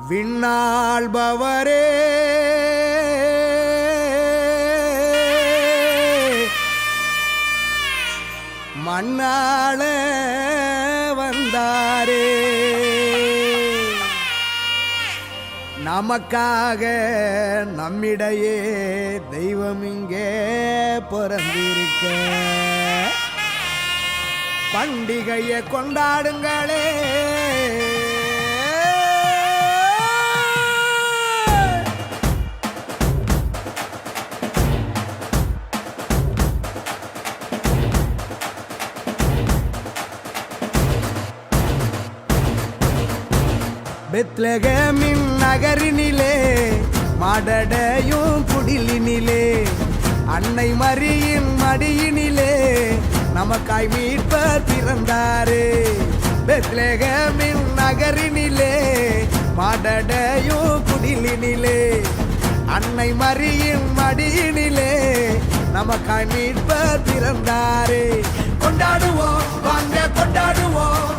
விண்ணாள்பவரே மண்ணாள வந்தாரே, நமக்காக நம்மிடையே தெய்வம் இங்கே பிறந்திருக்க, பண்டிகையை கொண்டாடுங்களே. பெத்லகேமின் நகரினிலே மாடடையும் குடிலினிலே அன்னை மரியின் மடியினிலே நமக்காய் மீட்பர் பிறந்தாரே. பெத்லகேமின் நகரினிலே மாடடையும் குடிலினிலே அன்னை மரியின் மடியினிலே நமக்காய் மீட்பர் பிறந்தாரே. கொண்டாடுவோம், வாங்க கொண்டாடுவோம்,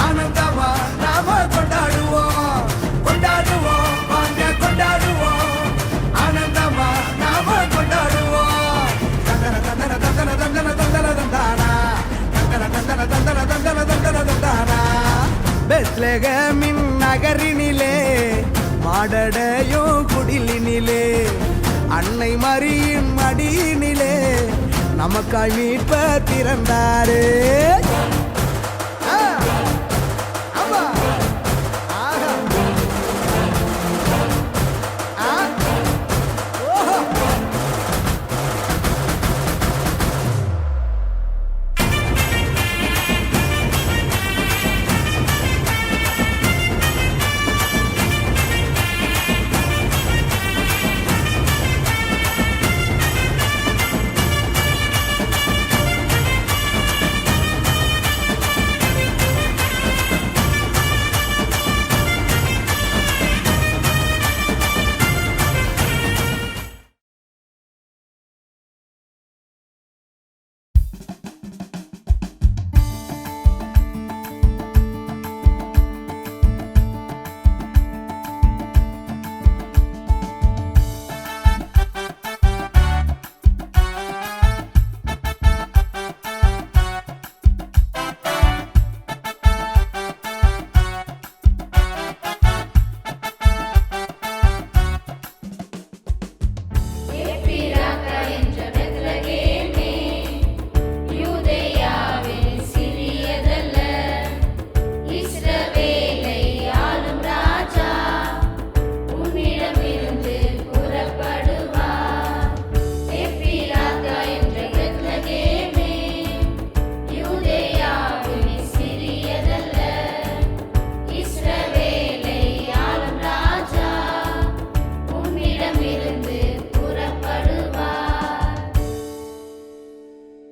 ஆனந்தமா நாம கொண்டாடுவோம். கொண்டாடுவோம், வாங்க கொண்டாடுவோம், ஆனந்தமா நாம கொண்டாடுவோம். தந்தன தந்தன தந்தன தந்தன தந்தன தந்தானா, தந்தன தந்தன தந்தன தந்தன தந்தன தந்தானா. பெத்லகேமின் நகரினிலே மாடடையும் குடிலினிலே அன்னை மரியின் மடியினிலே நமக்காய் மீட்பர் பிறந்தாரே.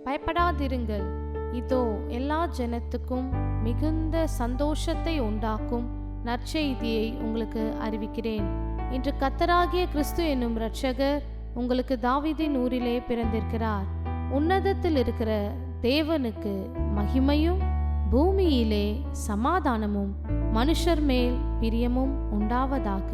பயப்படாதிருங்கள், இதோ எல்லா ஜனத்துக்கும் மிகுந்த சந்தோஷத்தை உண்டாக்கும் நற்செய்தியை உங்களுக்கு அறிவிக்கிறேன். இன்று கர்த்தராகிய கிறிஸ்து என்னும் இரட்சகர் உங்களுக்கு தாவீதின் ஊரிலே பிறந்திருக்கிறார். உன்னதத்தில் இருக்கிற தேவனுக்கு மகிமையும் பூமியிலே சமாதானமும் மனுஷர் மேல் பிரியமும் உண்டாவதாக.